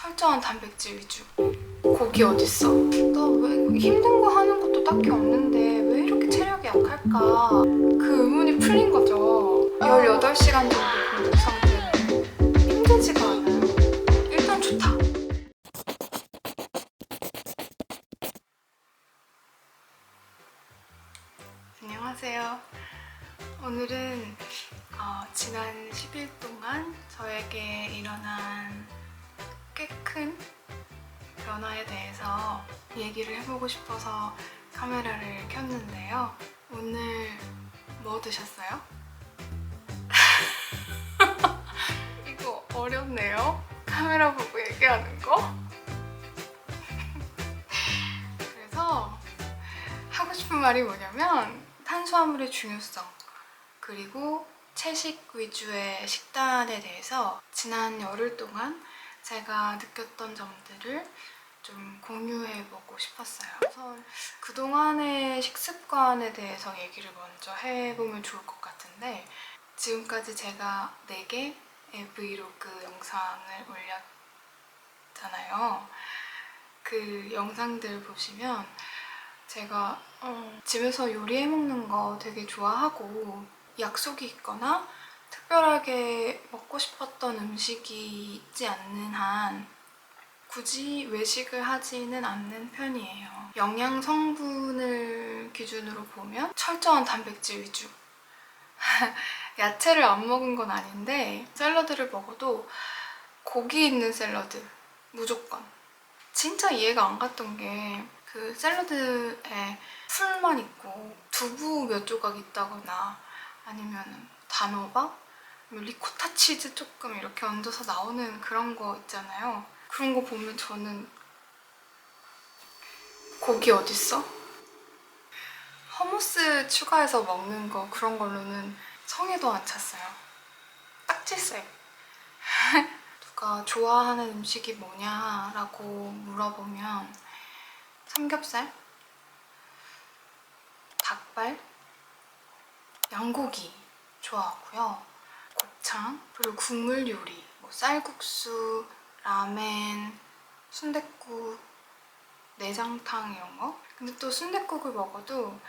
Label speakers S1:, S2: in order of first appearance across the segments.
S1: 철저한 단백질 위주. 고기 어딨어? 나 왜 힘든 거 하는 것도 딱히 없는데 왜 이렇게 체력이 약할까? 그 의문이 풀린 거죠. 18시간 정도 공복 상태를 힘들지가 않아요. 일단 좋다. 안녕하세요. 오늘은 지난 10일 동안 저에게 일어난 꽤 큰 변화에 대해서 얘기를 해보고 싶어서 카메라를 켰는데요. 오늘 뭐 드셨어요? 이거 어렵네요. 카메라 보고 얘기하는 거? 그래서 하고 싶은 말이 뭐냐면 탄수화물의 중요성 그리고 채식 위주의 식단에 대해서 지난 열흘 동안 제가 느꼈던 점들을 좀 공유해보고 싶었어요. 우선 그동안의 식습관에 대해서 얘기를 먼저 해보면 좋을 것 같은데, 지금까지 제가 4개의 브이로그 영상을 올렸잖아요. 그 영상들 보시면 제가 집에서 요리해 먹는 거 되게 좋아하고 약속이 있거나 특별하게 먹고 싶었던 음식이 있지 않는 한 굳이 외식을 하지는 않는 편이에요. 영양 성분을 기준으로 보면 철저한 단백질 위주. 야채를 안 먹은 건 아닌데 샐러드를 먹어도 고기 있는 샐러드 무조건. 진짜 이해가 안 갔던 게 그 샐러드에 풀만 있고 두부 몇 조각 있다거나 아니면 단호박, 리코타 치즈 조금 이렇게 얹어서 나오는 그런 거 있잖아요. 그런 거 보면 저는 고기 어딨어? 허무스 추가해서 먹는 거 그런 걸로는 성에도 안 찼어요. 딱지색. 누가 좋아하는 음식이 뭐냐라고 물어보면 삼겹살, 닭발, 양고기 좋아하고요. 곱창, 그리고 국물 요리, 뭐 쌀국수, 라멘, 순댓국, 내장탕 이런 거. 근데 또 순댓국을 먹어도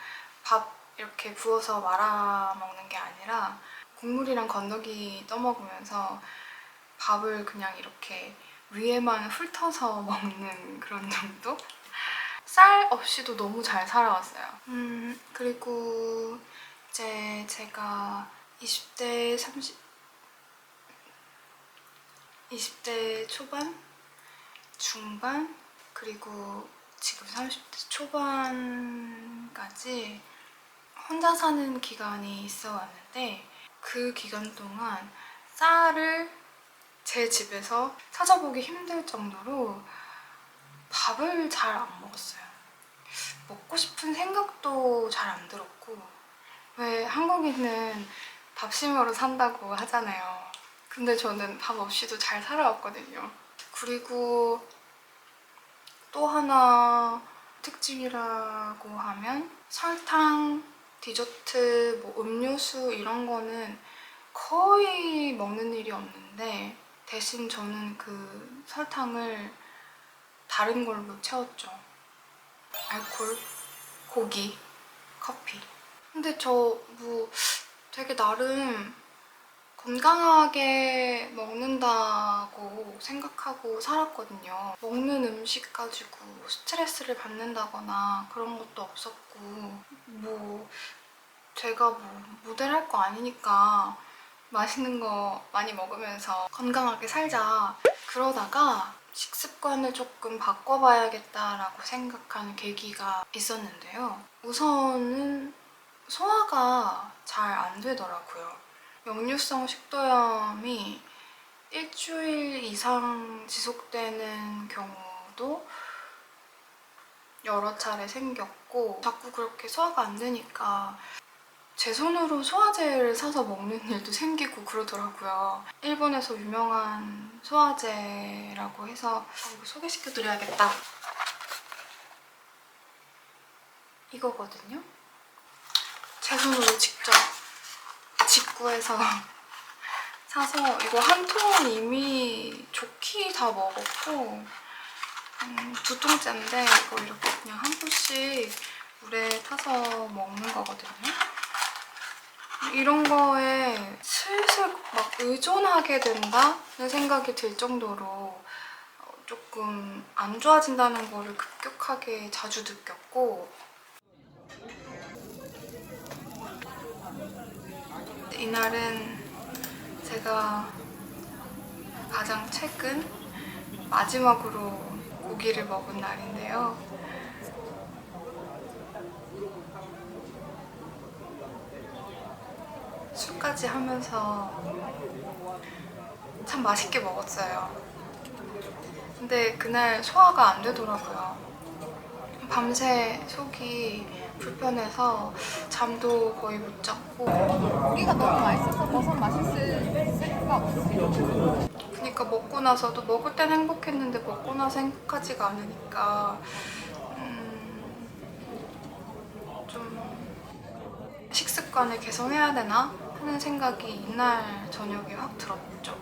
S1: 밥 이렇게 부어서 말아 먹는 게 아니라 국물이랑 건더기 떠먹으면서 밥을 그냥 이렇게 위에만 훑어서 먹는 그런 정도? 쌀 없이도 너무 잘 살아왔어요. 그리고 이제 제가 20대 초반? 중반? 그리고 지금 30대 초반까지 혼자 사는 기간이 있어 왔는데 그 기간 동안 쌀을 제 집에서 찾아보기 힘들 정도로 밥을 잘 안 먹었어요. 먹고 싶은 생각도 잘 안 들었고, 왜 한국인은 밥심으로 산다고 하잖아요. 근데 저는 밥 없이도 잘 살아왔거든요. 그리고 또 하나 특징이라고 하면 설탕, 디저트, 뭐 음료수 이런 거는 거의 먹는 일이 없는데 대신 저는 그 설탕을 다른 걸로 채웠죠. 알코올, 고기, 커피. 근데 저 뭐 되게 나름 건강하게 먹는다고 생각하고 살았거든요. 먹는 음식 가지고 스트레스를 받는다거나 그런 것도 없었고, 뭐 제가 뭐 모델 할 거 아니니까 맛있는 거 많이 먹으면서 건강하게 살자 그러다가 식습관을 조금 바꿔봐야겠다라고 생각하는 계기가 있었는데요. 우선은 소화가 잘 안 되더라고요. 역류성 식도염이 일주일 이상 지속되는 경우도 여러 차례 생겼고 자꾸 그렇게 소화가 안 되니까 제 손으로 소화제를 사서 먹는 일도 생기고 그러더라고요. 일본에서 유명한 소화제라고 해서 이거 소개시켜드려야겠다. 이거거든요. 제 손으로 직접 직구해서 사서 이거 한 통은 이미 좋게 다 먹었고 2통째인데 이거 이렇게 그냥 한 포씩 물에 타서 먹는 거거든요. 이런 거에 슬슬 막 의존하게 된다는 생각이 들 정도로 조금 안 좋아진다는 거를 급격하게 자주 느꼈고, 이날은 제가 가장 최근 마지막으로 고기를 먹은 날인데요. 술까지 하면서 참 맛있게 먹었어요. 근데 그날 소화가 안 되더라고요. 밤새 속이 불편해서 잠도 거의 못 잤고.
S2: 고기가 너무 맛있어서 버섯 맛있을 수가 없어.
S1: 그러니까 먹고 나서도 먹을 땐 행복했는데 먹고 나서 행복하지가 않으니까 좀 식습관을 개선해야 되나 하는 생각이 이날 저녁에 확 들었죠.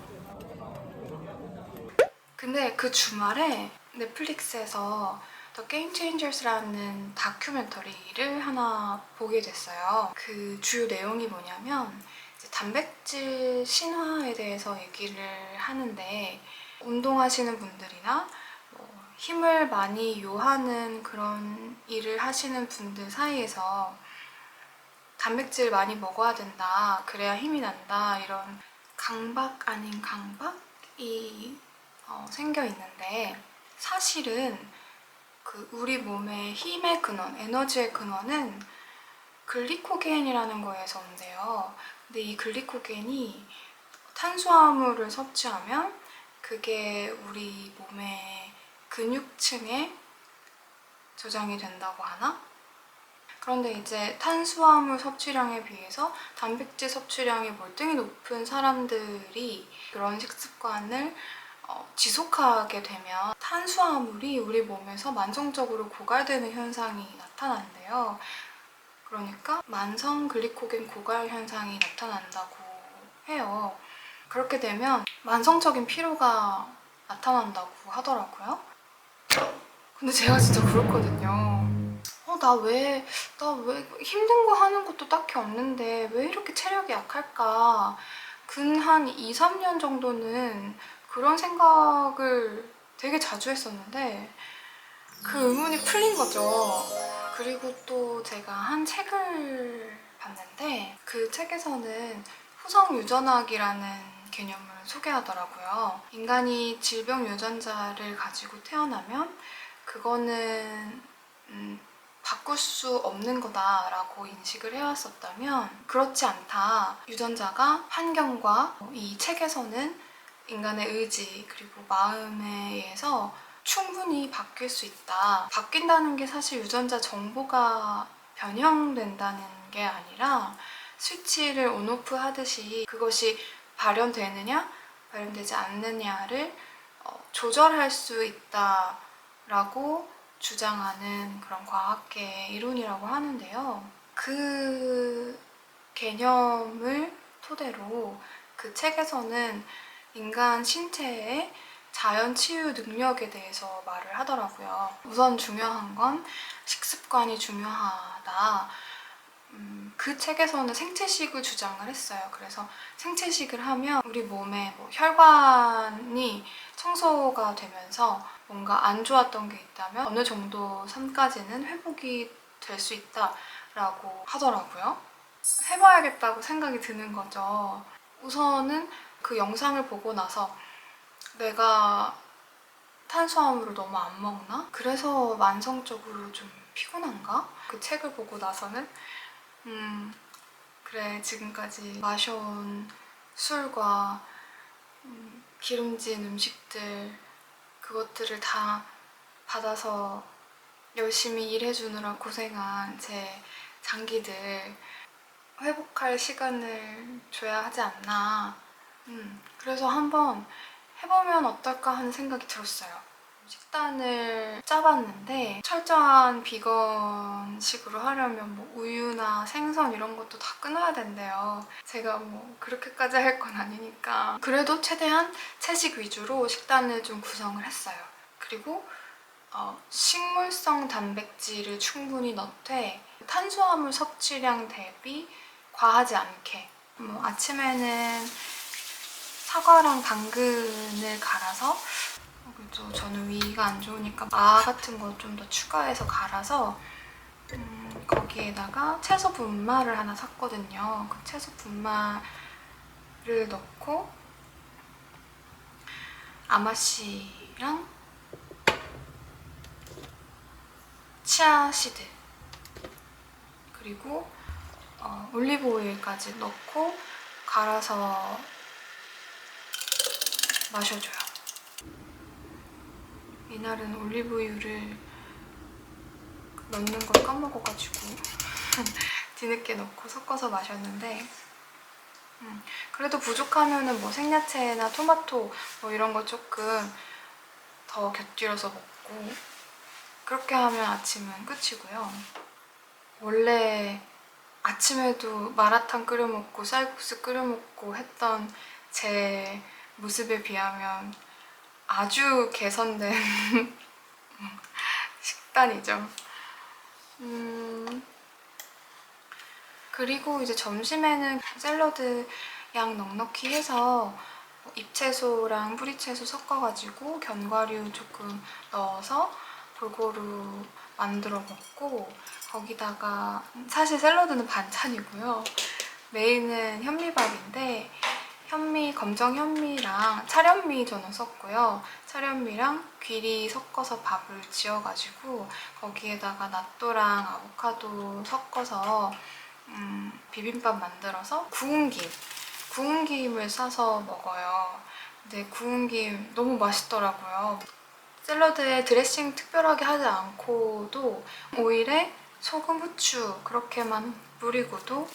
S1: 근데 그 주말에 넷플릭스에서 The Game Changers라는 다큐멘터리를 하나 보게 됐어요. 그 주요 내용이 뭐냐면 이제 단백질 신화에 대해서 얘기를 하는데, 운동하시는 분들이나 뭐 힘을 많이 요하는 그런 일을 하시는 분들 사이에서 단백질 많이 먹어야 된다, 그래야 힘이 난다, 이런 강박 아닌 강박이 생겨 있는데, 사실은 그 우리 몸의 힘의 근원, 에너지의 근원은 글리코겐이라는 거에서 온대요. 근데 이 글리코겐이 탄수화물을 섭취하면 그게 우리 몸의 근육층에 저장이 된다고 하나? 그런데 이제 탄수화물 섭취량에 비해서 단백질 섭취량이 월등히 높은 사람들이 그런 식습관을 지속하게 되면 탄수화물이 우리 몸에서 만성적으로 고갈되는 현상이 나타난대요. 그러니까 만성 글리코겐 고갈 현상이 나타난다고 해요. 그렇게 되면 만성적인 피로가 나타난다고 하더라고요. 근데 제가 진짜 그렇거든요. 나 왜 힘든 거 하는 것도 딱히 없는데 왜 이렇게 체력이 약할까? 근 한 2, 3년 정도는 그런 생각을 되게 자주 했었는데 그 의문이 풀린 거죠. 그리고 또 제가 한 책을 봤는데 그 책에서는 후성 유전학이라는 개념을 소개하더라고요. 인간이 질병 유전자를 가지고 태어나면 그거는 바꿀 수 없는 거다라고 인식을 해왔었다면, 그렇지 않다. 유전자가 환경과 이 책에서는 인간의 의지 그리고 마음에 의해서 충분히 바뀔 수 있다. 바뀐다는 게 사실 유전자 정보가 변형된다는 게 아니라 스위치를 온오프 하듯이 그것이 발현되느냐 발현되지 않느냐를 조절할 수 있다라고 주장하는 그런 과학계의 이론이라고 하는데요. 그 개념을 토대로 그 책에서는 인간 신체의 자연 치유 능력에 대해서 말을 하더라고요. 우선 중요한 건 식습관이 중요하다. 그 책에서는 생채식을 주장을 했어요. 그래서 생채식을 하면 우리 몸에 뭐 혈관이 청소가 되면서 뭔가 안 좋았던 게 있다면 어느 정도 선까지는 회복이 될 수 있다라고 하더라고요. 해봐야겠다고 생각이 드는 거죠. 우선은 그 영상을 보고 나서 내가 탄수화물을 너무 안 먹나? 그래서 만성적으로 좀 피곤한가? 그 책을 보고 나서는 그래, 지금까지 마셔온 술과 기름진 음식들, 그것들을 다 받아서 열심히 일해주느라 고생한 제 장기들 회복할 시간을 줘야 하지 않나. 그래서 한번 해보면 어떨까 하는 생각이 들었어요. 식단을 짜봤는데 철저한 비건식으로 하려면 뭐 우유나 생선 이런 것도 다 끊어야 된대요. 제가 뭐 그렇게까지 할 건 아니니까 그래도 최대한 채식 위주로 식단을 좀 구성을 했어요. 그리고 식물성 단백질을 충분히 넣되 탄수화물 섭취량 대비 과하지 않게 뭐 아침에는 사과랑 당근을 갈아서 그래도 저는 위가 안 좋으니까 아 같은 거 좀 더 추가해서 갈아서 거기에다가 채소 분말을 하나 샀거든요. 그 채소 분말을 넣고 아마씨랑 치아시드 그리고 올리브 오일까지 넣고 갈아서 마셔줘요. 이날은 올리브유를 넣는 걸 까먹어가지고 뒤늦게 넣고 섞어서 마셨는데 그래도 부족하면은 뭐 생야채나 토마토 뭐 이런 거 조금 더 곁들여서 먹고 그렇게 하면 아침은 끝이고요. 원래 아침에도 마라탕 끓여 먹고 쌀국수 끓여 먹고 했던 제 모습에 비하면 아주 개선된 식단이죠. 그리고 이제 점심에는 샐러드 양 넉넉히 해서 잎채소랑 뿌리채소 섞어가지고 견과류 조금 넣어서 골고루 만들어 먹고 거기다가 사실 샐러드는 반찬이고요. 메인은 현미밥인데 검정 현미랑 찰현미 저는 썼고요. 찰현미랑 귀리 섞어서 밥을 지어가지고 거기에다가 낫또랑 아보카도 섞어서 비빔밥 만들어서 구운 김을 싸서 먹어요. 근데 구운 김 너무 맛있더라고요. 샐러드에 드레싱 특별하게 하지 않고도 오일에 소금, 후추 그렇게만 뿌리고도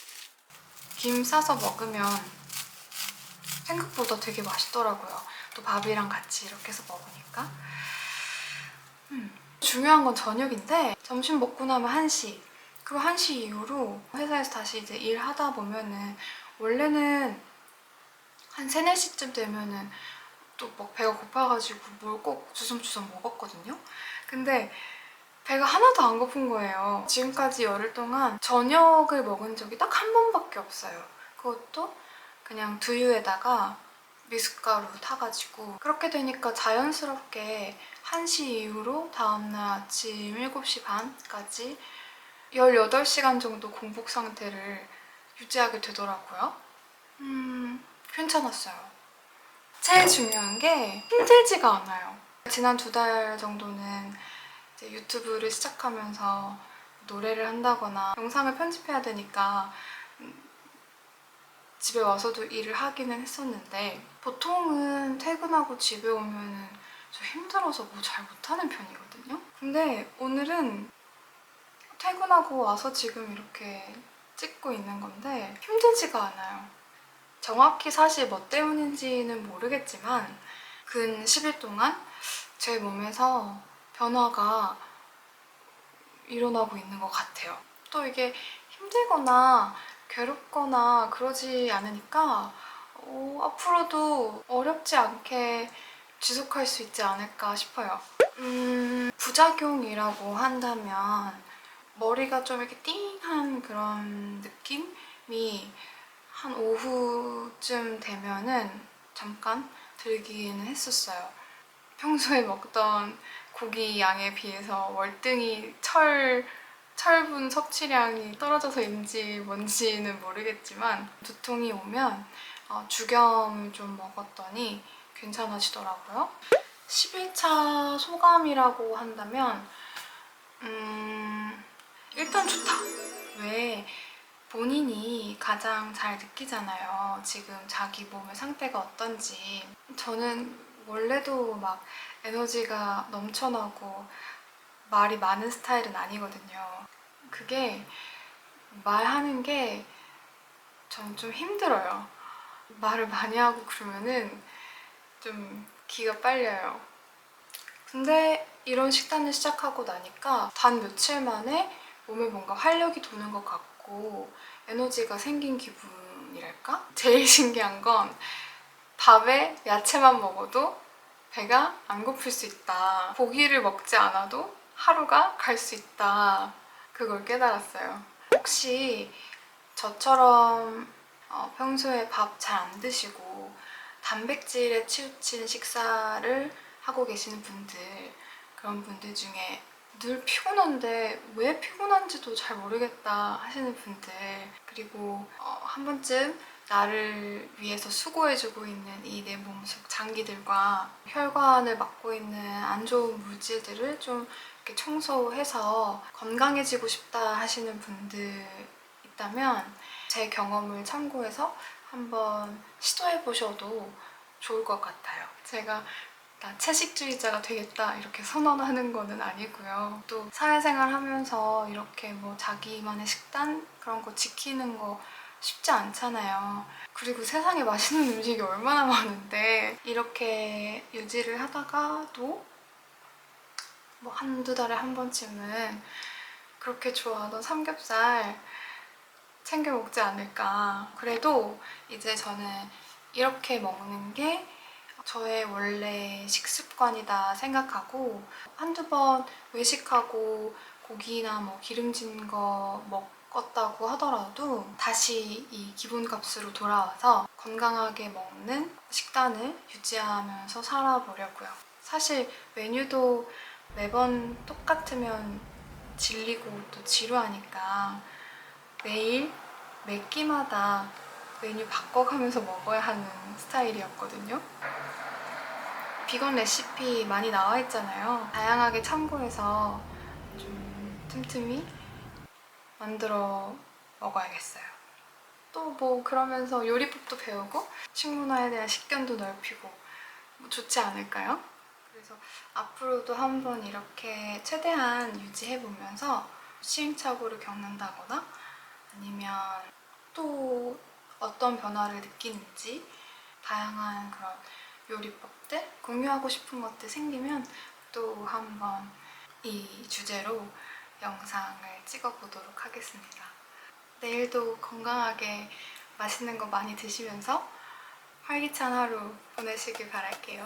S1: 김 싸서 먹으면 생각보다 되게 맛있더라고요. 또 밥이랑 같이 이렇게 해서 먹으니까. 중요한 건 저녁인데 점심 먹고 나면 1시 그리고 1시 이후로 회사에서 다시 이제 일하다 보면은 원래는 한 3, 4시쯤 되면은 또 막 배가 고파가지고 뭘 꼭 주섬주섬 먹었거든요. 근데 배가 하나도 안 고픈 거예요. 지금까지 열흘 동안 저녁을 먹은 적이 딱 한 번밖에 없어요. 그것도 그냥 두유에다가 미숫가루 타가지고 그렇게 되니까 자연스럽게 1시 이후로 다음날 아침 7시 반까지 18시간 정도 공복 상태를 유지하게 되더라고요. 괜찮았어요. 제일 중요한 게 힘들지가 않아요. 지난 2달 정도는 이제 유튜브를 시작하면서 노래를 한다거나 영상을 편집해야 되니까 집에 와서도 일을 하기는 했었는데 보통은 퇴근하고 집에 오면은 저 힘들어서 뭐 잘 못하는 편이거든요. 근데 오늘은 퇴근하고 와서 지금 이렇게 찍고 있는 건데 힘들지가 않아요. 정확히 사실 뭐 때문인지는 모르겠지만 근 10일 동안 제 몸에서 변화가 일어나고 있는 것 같아요. 또 이게 힘들거나 괴롭거나 그러지 않으니까 앞으로도 어렵지 않게 지속할 수 있지 않을까 싶어요. 부작용이라고 한다면 머리가 좀 이렇게 띵한 그런 느낌이 한 오후쯤 되면은 잠깐 들기는 했었어요. 평소에 먹던 고기 양에 비해서 월등히 철분 섭취량이 떨어져서인지 뭔지는 모르겠지만 두통이 오면 죽염을 좀 먹었더니 괜찮아지더라고요. 10일차 소감이라고 한다면 일단 좋다. 왜 본인이 가장 잘 느끼잖아요. 지금 자기 몸의 상태가 어떤지. 저는 원래도 막 에너지가 넘쳐나고 말이 많은 스타일은 아니거든요. 그게 말하는 게 저는 좀 힘들어요. 말을 많이 하고 그러면은 좀 기가 빨려요. 근데 이런 식단을 시작하고 나니까 단 며칠 만에 몸에 뭔가 활력이 도는 것 같고 에너지가 생긴 기분이랄까? 제일 신기한 건 밥에 야채만 먹어도 배가 안 고플 수 있다. 고기를 먹지 않아도 하루가 갈 수 있다. 그걸 깨달았어요. 혹시 저처럼 평소에 밥 잘 안 드시고 단백질에 치우친 식사를 하고 계시는 분들, 그런 분들 중에 늘 피곤한데 왜 피곤한지도 잘 모르겠다 하시는 분들, 그리고 한 번쯤 나를 위해서 수고해주고 있는 이 내 몸속 장기들과 혈관을 막고 있는 안 좋은 물질들을 좀 이렇게 청소해서 건강해지고 싶다 하시는 분들 있다면 제 경험을 참고해서 한번 시도해보셔도 좋을 것 같아요. 제가 나 채식주의자가 되겠다 이렇게 선언하는 거는 아니고요. 또 사회생활 하면서 이렇게 뭐 자기만의 식단 그런 거 지키는 거 쉽지 않잖아요. 그리고 세상에 맛있는 음식이 얼마나 많은데 이렇게 유지를 하다가도 뭐 한두 달에 한 번쯤은 그렇게 좋아하던 삼겹살 챙겨 먹지 않을까. 그래도 이제 저는 이렇게 먹는 게 저의 원래 식습관이다 생각하고 한두 번 외식하고 고기나 뭐 기름진 거 먹었다고 하더라도 다시 이 기본값으로 돌아와서 건강하게 먹는 식단을 유지하면서 살아보려고요. 사실 메뉴도 매번 똑같으면 질리고 또 지루하니까 매일 매 끼마다 메뉴 바꿔가면서 먹어야 하는 스타일이었거든요. 비건 레시피 많이 나와 있잖아요. 다양하게 참고해서 좀 틈틈이 만들어 먹어야겠어요. 또 뭐 그러면서 요리법도 배우고 식문화에 대한 식견도 넓히고 뭐 좋지 않을까요? 그래서 앞으로도 한번 이렇게 최대한 유지해보면서 시행착오를 겪는다거나 아니면 또 어떤 변화를 느끼는지 다양한 그런 요리법들, 공유하고 싶은 것들 생기면 또 한번 이 주제로 영상을 찍어보도록 하겠습니다. 내일도 건강하게 맛있는 거 많이 드시면서 활기찬 하루 보내시길 바랄게요.